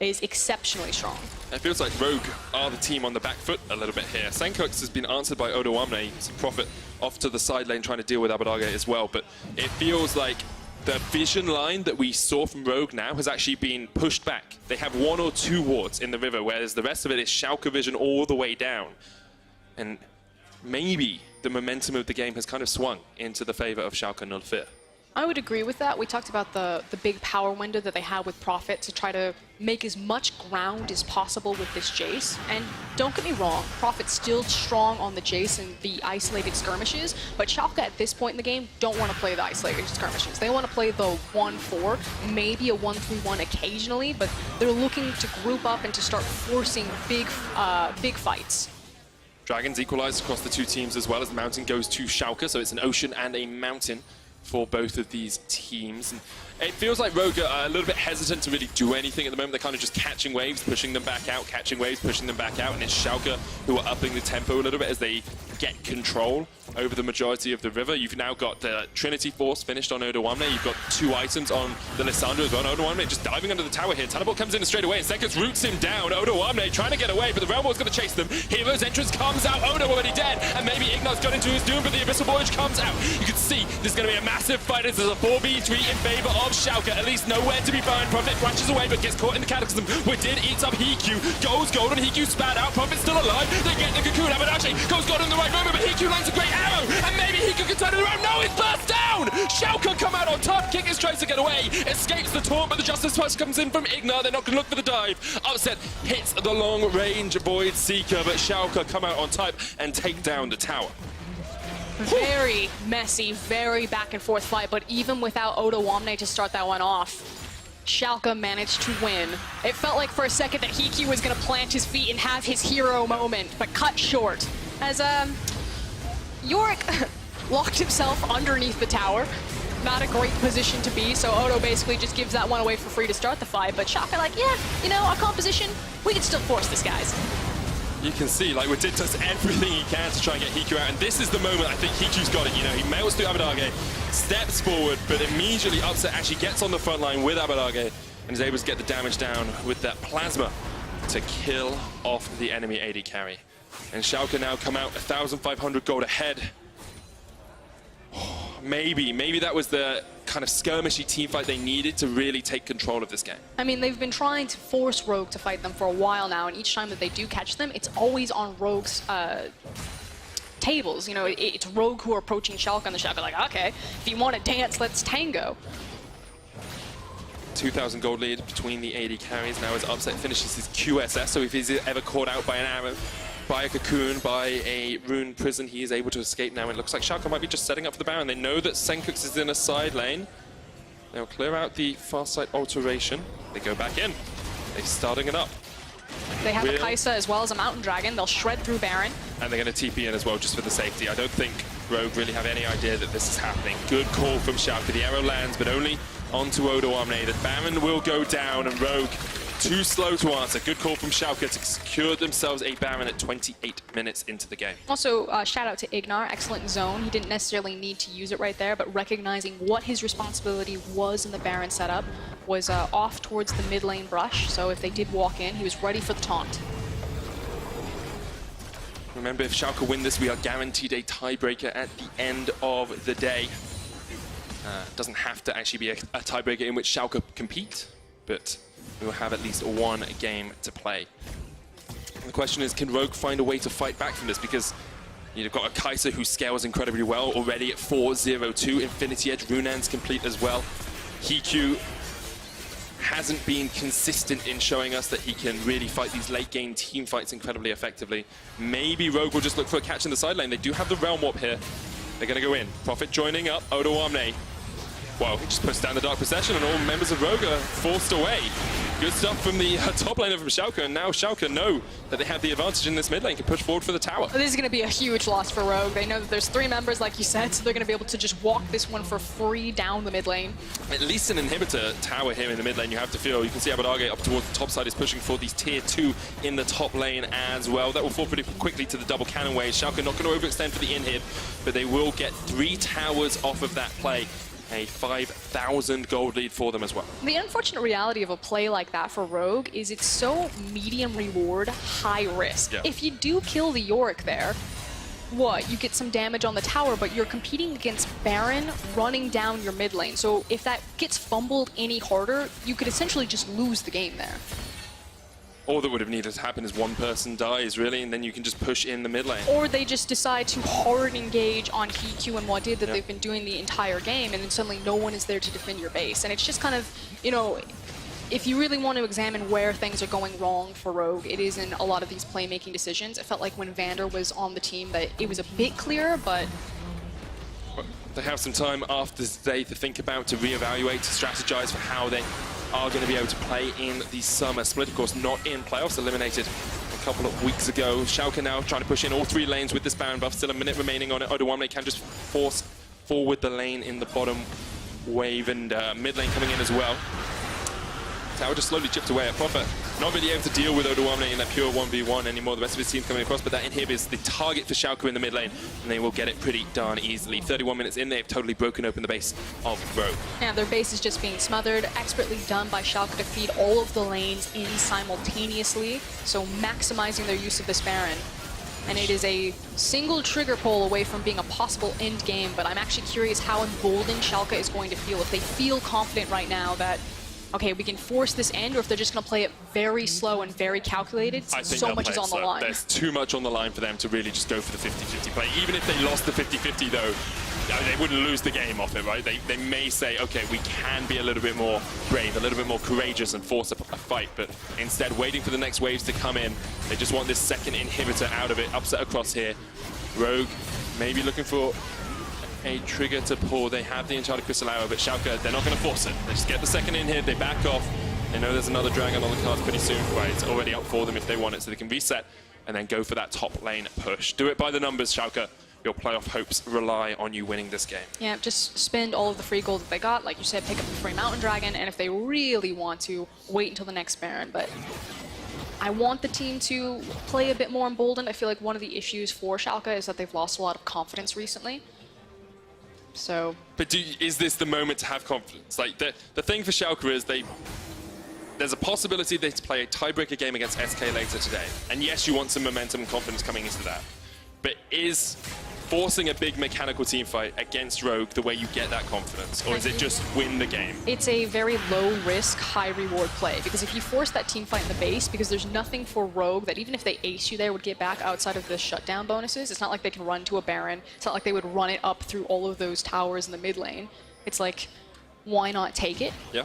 is exceptionally strong. It feels like Rogue are the team on the back foot a little bit here. Senkuk has been answered by W9D2, Prophet off to the side lane trying to deal with Abadage as well, but it feels like the vision line that we saw from Rogue now has actually been pushed back. They have 1 or 2 wards in the river, whereas the rest of it is Schalke vision all the way down. And maybe the momentum of the game has kind of swung into the favor of Schalke 04. I would agree with that. We talked about the big power window that they have with Prophet to try to make as much ground as possible with this Jace. And don't get me wrong, Prophet's still strong on the Jace and the isolated skirmishes, but Schalke at this point in the game don't want to play the isolated skirmishes. They want to play the 1-4, maybe a 1-3-1 occasionally, but they're looking to group up and to start forcing big fights. Dragons equalized across the two teams as well as the mountain goes to Schalke, so it's an ocean and a mountain for both of these teams. And it feels like Rogue are a little bit hesitant to really do anything at the moment. They're kind of just catching waves, pushing them back out, catching waves, pushing them back out, and it's Schalke who are upping the tempo a little bit as they get control over the majority of the river. You've now got the Trinity Force finished on W9D2. You've got 2 items on the Lissandra as well. W9D2 just diving under the tower here. Teleport comes in straight away, and Senkuk roots him down. W9D2 trying to get away, but the Realm War's going to chase them. Hero's entrance comes out. Odo already dead, and maybe Ignar's got into his doom, but the Abyssal Voyage comes out. You can see there's going to be a massive fight. This is a 4v3 in favor of Schalke. At least nowhere to be found. Prophet brushes away, but gets caught in the Cataclysm. Widid eats up Hiku. Goes golden. Hiku spat out. Prophet's still alive. They get the cocoon. Abadage goes golden in the right moment, but Hiku lands a great arrow, and maybe Hiku can turn it around. No, he's burst down! to get away, escapes the taunt, but the Justice Punch comes in from Ignar. They're not going to look for the dive. Upset hits the long-range Void Seeker, but Schalke come out on top and take down the tower. Very messy, very back and forth fight, but even without W9D2 to start that one off, Schalke managed to win. It felt like for a second that Hiki was going to plant his feet and have his hero moment, but cut short as Yorick locked himself underneath the tower. Not a great position to be, so Odo basically just gives that one away for free to start the fight, but Schalke like, yeah, you know, our composition, we can still force this, guys. You can see, like, Wadid does everything he can to try and get Hiku out, and this is the moment I think Hiku's got it. You know, he mails through Abadage, steps forward, but immediately Upset actually gets on the front line with Abadage and is able to get the damage down with that plasma to kill off the enemy AD carry. And Schalke now come out 1,500 gold ahead. Maybe that was the kind of skirmishy team fight they needed to really take control of this game. I mean, they've been trying to force Rogue to fight them for a while now, and each time that they do catch them, it's always on Rogue's tables. You know, it's Rogue who are approaching Schalke, and the Schalke are like, okay, if you want to dance, let's tango. 2,000 gold lead between the AD carries now as Upset finishes his QSS, so if he's ever caught out by an arrow, by a cocoon, by a rune prison, he is able to escape now. It looks like Schalke might be just setting up for the Baron. They know that Senkux is in a side lane. They'll clear out the far side alteration. They go back in. They're starting it up. They have a Kai'Sa as well as a Mountain Dragon. They'll shred through Baron. And they're going to TP in as well, just for the safety. I don't think Rogue really have any idea that this is happening. Good call from Schalke. The arrow lands, but only onto W9D2. The Baron will go down, and Rogue too slow to answer. Good call from Schalke to secure themselves a Baron at 28 minutes into the game. Also, shout out to Ignar, excellent zone. He didn't necessarily need to use it right there, but recognizing what his responsibility was in the Baron setup was off towards the mid lane brush. So if they did walk in, he was ready for the taunt. Remember, if Schalke win this, we are guaranteed a tiebreaker at the end of the day. Doesn't have to actually be a tiebreaker in which Schalke compete, but we will have at least one game to play. And the question is, can Rogue find a way to fight back from this? Because you've got a Kai'Sa who scales incredibly well, already at 4-0-2. Infinity Edge, Runan's complete as well. Hiku hasn't been consistent in showing us that he can really fight these late game team fights incredibly effectively. Maybe Rogue will just look for a catch in the side lane. They do have the Realm Warp here. They're going to go in. Prophet joining up, W9D2. Wow, he just puts down the Dark Procession and all members of Rogue are forced away. Good stuff from the top laner from Schalke, and now Schalke know that they have the advantage in this mid lane, can push forward for the tower. This is going to be a huge loss for Rogue. They know that there's 3 members, like you said, so they're going to be able to just walk this one for free down the mid lane. At least an inhibitor tower here in the mid lane, you have to feel. You can see Abadage up towards the top side is pushing for these tier 2 in the top lane as well. That will fall pretty quickly to the double cannon wave. Schalke not going to overextend for the inhib, but they will get 3 towers off of that play. A 5,000 gold lead for them as well. The unfortunate reality of a play like that for Rogue is it's so medium reward, high risk. Yeah. If you do kill the Yorick there, what? You get some damage on the tower, but you're competing against Baron running down your mid lane. So if that gets fumbled any harder, you could essentially just lose the game there. All that would have needed to happen is one person dies, really, and then you can just push in the mid lane. Or they just decide to hard engage on Hiku and Wadid that they've been doing the entire game, and then suddenly no one is there to defend your base. And it's just kind of, you know, if you really want to examine where things are going wrong for Rogue, it is in a lot of these playmaking decisions. It felt like when Vander was on the team that it was a bit clearer, but they have some time after today to think about, to reevaluate, to strategize for how they are going to be able to play in the summer split. Of course, not in playoffs, eliminated a couple of weeks ago. Schalke now trying to push in all 3 lanes with this Baron buff. Still a minute remaining on it. W9D2 can just force forward the lane in the bottom wave, and mid lane coming in as well. Tower just slowly chipped away at Prophet. Not really able to deal with W9D2 in that pure 1v1 anymore. The rest of his team coming across, but that inhib is the target for Schalke in the mid lane, and they will get it pretty darn easily. 31 minutes in, they've totally broken open the base of Rogue. yeah, their base is just being smothered. Expertly done by Schalke to feed all of the lanes in simultaneously, so maximizing their use of this Baron. And it is a single trigger pull away from being a possible end game, but I'm actually curious how emboldened Schalke is going to feel. If they feel confident right now that, okay, we can force this end, or if they're just going to play it very slow and very calculated, since so much is on the line. There's too much on the line for them to really just go for the 50-50 play. Even if they lost the 50-50 though, they wouldn't lose the game off it, right? They may say, okay, we can be a little bit more brave, a little bit more courageous and force a fight, but instead waiting for the next waves to come in. They just want this second inhibitor out of it. Upset across here. Rogue maybe looking for a trigger to pull. They have the Enchanted Crystal Arrow, but Schalke, they're not going to force it. They just get the second in here, they back off. They know there's another Dragon on the cards pretty soon. Right, it's already up for them if they want it, so they can reset and then go for that top lane push. Do it by the numbers, Schalke. Your playoff hopes rely on you winning this game. Yeah, just spend all of the free gold that they got. Like you said, pick up the free Mountain Dragon, and if they really want to, wait until the next Baron. But I want the team to play a bit more emboldened. I feel like one of the issues for Schalke is that they've lost a lot of confidence recently. So... But is this the moment to have confidence? Like, the thing for Schalke is there's a possibility they play a tiebreaker game against SK later today. And yes, you want some momentum and confidence coming into that. But is forcing a big mechanical team fight against Rogue the way you get that confidence? Or is it just win the game? It's a very low risk, high reward play, because if you force that team fight in the base, because there's nothing for Rogue that even if they ace you there would get back outside of the shutdown bonuses. It's not like they can run to a Baron. It's not like they would run it up through all of those towers in the mid lane. It's like, why not take it? Yeah.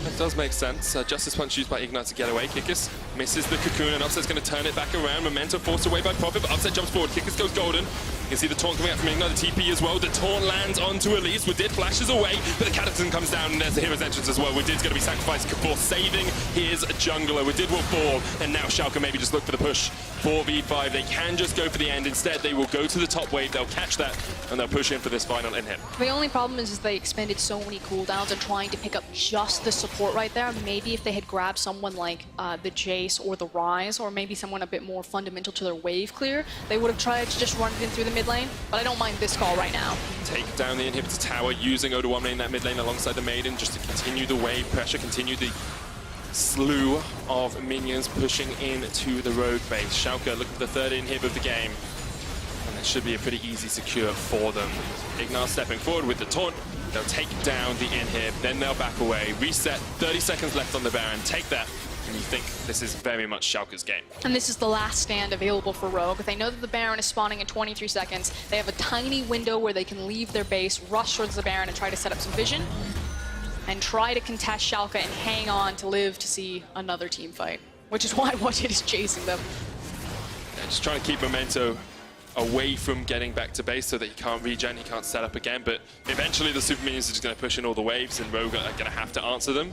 That does make sense. Justice Punch used by Ignite to get away. Kikis misses the cocoon, and Upset's going to turn it back around. Memento forced away by Prophet, but Upset jumps forward. Kikis goes golden. You can see the taunt coming out from Ignite, the TP as well. The taunt lands onto Elise. Woodid flashes away, but the Cataclysm comes down, and there's the hero's entrance as well. Woodid's going to be sacrificed for saving his jungler. Woodid will fall, and now Schalke maybe just look for the push. 4v5, they can just go for the end. Instead, they will go to the top wave. They'll catch that, and they'll push in for this final in hit. The only problem is they expended so many cooldowns and trying to pick up just the support right there. Maybe if they had grabbed someone like the Jace or the Ryze, or maybe someone a bit more fundamental to their wave clear, they would have tried to just run it in through the mid lane. But I don't mind this call right now. Take down the inhibitor tower, using O1 in that mid lane alongside the Maiden, just to continue the wave pressure, continue the slew of minions pushing into the Rogue base. Schalke looking for the third inhib of the game, and it should be a pretty easy secure for them. Ignite stepping forward with the taunt. They'll take down the inhib, then they'll back away, reset, 30 seconds left on the Baron, take that, and you think this is very much Schalke's game. And this is the last stand available for Rogue. They know that the Baron is spawning in 23 seconds. They have a tiny window where they can leave their base, rush towards the Baron, and try to set up some vision, and try to contest Schalke and hang on to live to see another team fight, which is why Woodid is chasing them. Yeah, just trying to keep Memento away from getting back to base so that he can't regen, he can't set up again, but eventually the super minions are just going to push in all the waves and Rogue are going to have to answer them.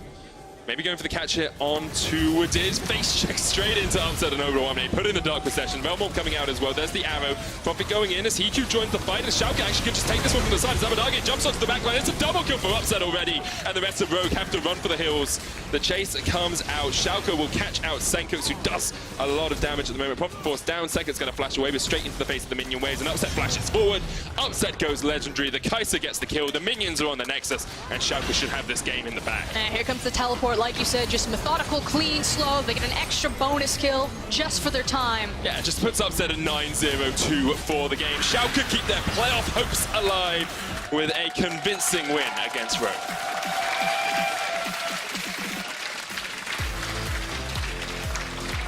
Maybe going for the catch here onto Woodid. Face check straight into Upset and O1. Put in the Dark Possession. Melmorph coming out as well. There's the arrow. Prophet going in as Hiku joins the fight. And Schalke actually could just take this one from the side. Zabadage jumps onto the backline. It's a double kill for Upset already. And the rest of Rogue have to run for the hills. The chase comes out. Schalke will catch out Senkos, who does a lot of damage at the moment. Prophet force down. Senkos going to flash away, but straight into the face of the minion waves. And Upset flashes forward. Upset goes legendary. The Kai'Sa gets the kill. The minions are on the Nexus. And Schalke should have this game in the bag. And here comes the teleport, like you said, just methodical, clean, slow. They get an extra bonus kill just for their time. Yeah, it just puts Upset at 9-0-2 for the game. Schalke keep their playoff hopes alive with a convincing win against Rogue.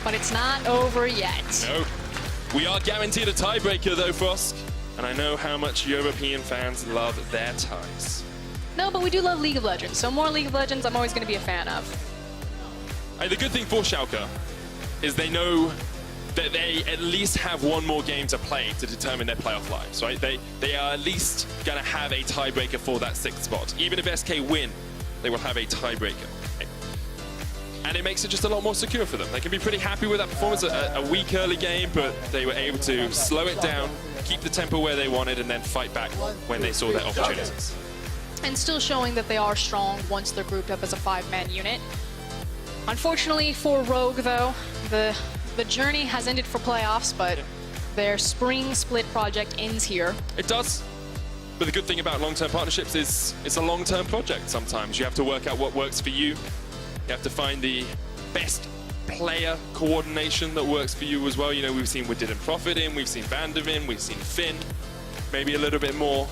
But it's not over yet. No. We are guaranteed a tiebreaker though, Frost. And I know how much European fans love their ties. No, but we do love League of Legends, so more League of Legends I'm always going to be a fan of. The good thing for Schalke is they know that they at least have one more game to play to determine their playoff lives, right? They are at least going to have a tiebreaker for that 6th spot. Even if SK win, they will have a tiebreaker. And it makes it just a lot more secure for them. They can be pretty happy with that performance. A weak early game, but they were able to slow it down, keep the tempo where they wanted, and then fight back when they saw their opportunities. And still showing that they are strong once they're grouped up as a 5-man unit. Unfortunately for Rogue, though, the journey has ended for playoffs, but their spring split project ends here. It does. But the good thing about long-term partnerships is it's a long-term project sometimes. You have to work out what works for you. You have to find the best player coordination that works for you as well. You know, we've seen Woodid and Prophet in, we've seen Vander in, we've seen Finn. Maybe a little bit more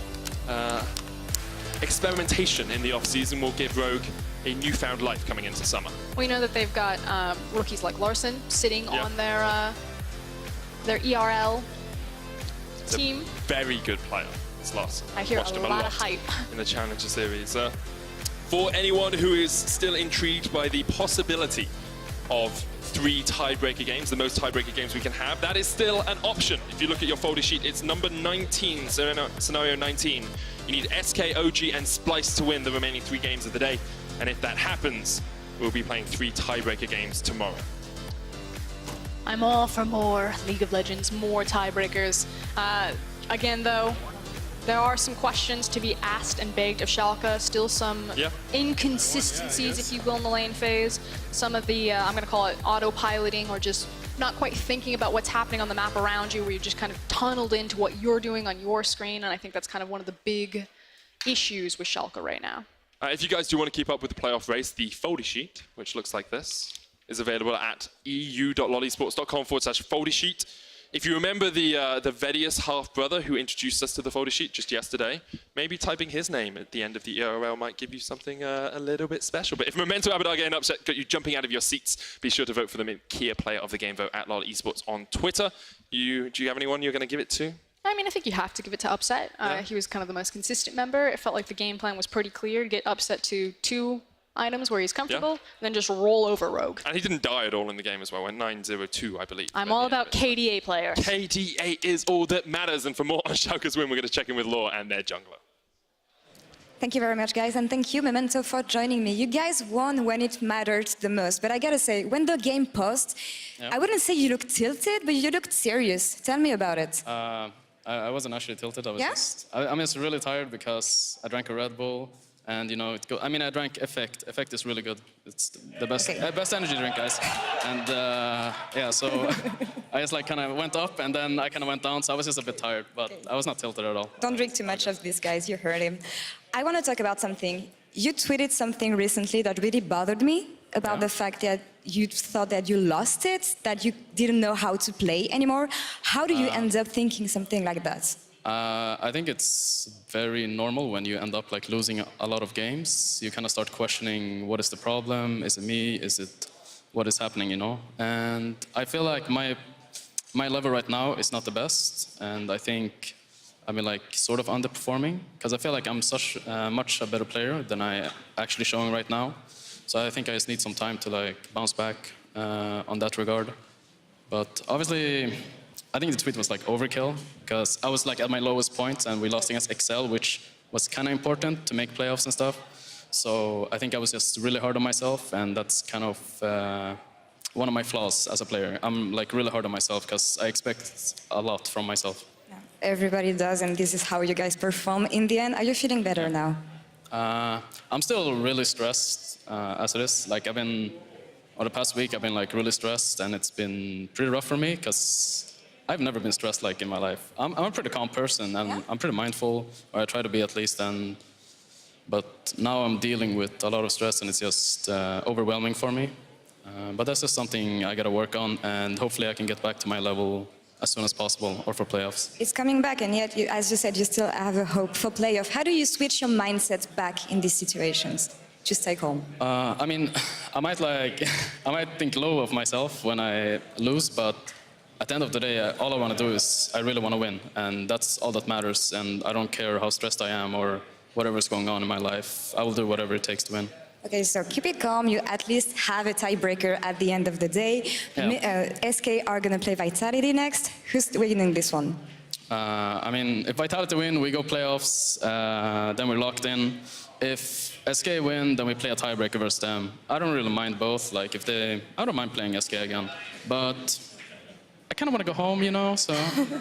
experimentation in the off-season will give Rogue a newfound life coming into summer. We know that they've got rookies like Larson sitting on their ERL team. Very good player. this loss. I hear Watched a him lot of hype. in the Challenger Series. For anyone who is still intrigued by the possibility of 3 tiebreaker games, the most tiebreaker games we can have, that is still an option. If you look at your folder sheet, it's number 19, scenario 19. You need SK, OG, and Splice to win the remaining 3 games of the day. And if that happens, we'll be playing 3 tiebreaker games tomorrow. I'm all for more League of Legends, more tiebreakers. Again, though, there are some questions to be asked and begged of Schalke. Still some inconsistencies, if you will, in the lane phase. Some of the, I'm going to call it autopiloting, or just not quite thinking about what's happening on the map around you, where you're just kind of tunneled into what you're doing on your screen. And I think that's kind of one of the big issues with Schalke right now. If you guys do want to keep up with the playoff race, the folder sheet, which looks like this, is available at eu.lollysports.com/folder sheet. If you remember the Vedius half-brother who introduced us to the folder sheet just yesterday, maybe typing his name at the end of the URL might give you something a little bit special. But if Memento Abadar getting upset, got you jumping out of your seats, be sure to vote for the Kia player of the game. Vote at LOL Esports on Twitter. Do you have anyone you're going to give it to? I mean, I think you have to give it to Upset. He was kind of the most consistent member. It felt like the game plan was pretty clear. Get Upset to 2 items where he's comfortable, and then just roll over Rogue. And he didn't die at all in the game as well. Went 9-0-2, I believe. I'm all about KDA players. KDA is all that matters. And for more on Schalke's win, we're going to check in with Law and their jungler. Thank you very much, guys, and thank you, Memento, for joining me. You guys won when it mattered the most, but I gotta say, when the game paused, I wouldn't say you looked tilted, but you looked serious. Tell me about it. I wasn't actually tilted. I was I'm just really tired because I drank a Red Bull, and you know, I mean, I drank Effect. Effect is really good. It's the best, best energy drink, guys. And yeah, so I just like kind of went up, and then I kind of went down. So I was just a bit tired, but I was not tilted at all. Don't drink too much of this, guys. You heard him. I want to talk about something. You tweeted something recently that really bothered me about the fact that you thought that you lost it, that you didn't know how to play anymore. How do you end up thinking something like that? I think it's very normal when you end up like losing a lot of games. You kind of start questioning, what is the problem? Is it me? Is it what is happening, you know? And I feel like my level right now is not the best, and I think I've been like sort of underperforming because I feel like I'm such much a better player than I actually showing right now. So I think I just need some time to like bounce back on that regard. But obviously, I think the tweet was like overkill because I was like at my lowest point and we lost against Excel, which was kind of important to make playoffs and stuff. So I think I was just really hard on myself, and that's kind of one of my flaws as a player. I'm like really hard on myself because I expect a lot from myself. Yeah, everybody does, and this is how you guys perform in the end. Are you feeling better now? I'm still really stressed as it is. Like over the past week, I've been like really stressed, and it's been pretty rough for me because I've never been stressed like in my life. I'm a pretty calm person, and I'm pretty mindful, or I try to be at least. But now I'm dealing with a lot of stress, and it's just overwhelming for me. But that's just something I gotta work on, and hopefully I can get back to my level as soon as possible, or for playoffs. It's coming back, and yet, as you said, you still have a hope for playoff. How do you switch your mindset back in these situations? Just stay calm. I mean, I might think low of myself when I lose, but at the end of the day, all I want to do is I really want to win, and that's all that matters. And I don't care how stressed I am or whatever's going on in my life. I will do whatever it takes to win. Okay, so keep it calm. You at least have a tiebreaker at the end of the day. SK are going to play Vitality next. Who's winning this one? I mean, if Vitality win, we go playoffs, then we're locked in. If SK win, then we play a tiebreaker versus them. I don't really mind both. Like I don't mind playing SK again, but I kind of want to go home, you know. So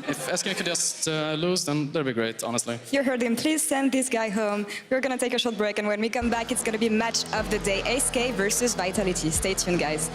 if SK could just lose, then that'd be great, honestly. You heard him. Please send this guy home. We're gonna take a short break, and when we come back, it's gonna be match of the day: SK versus Vitality. Stay tuned, guys.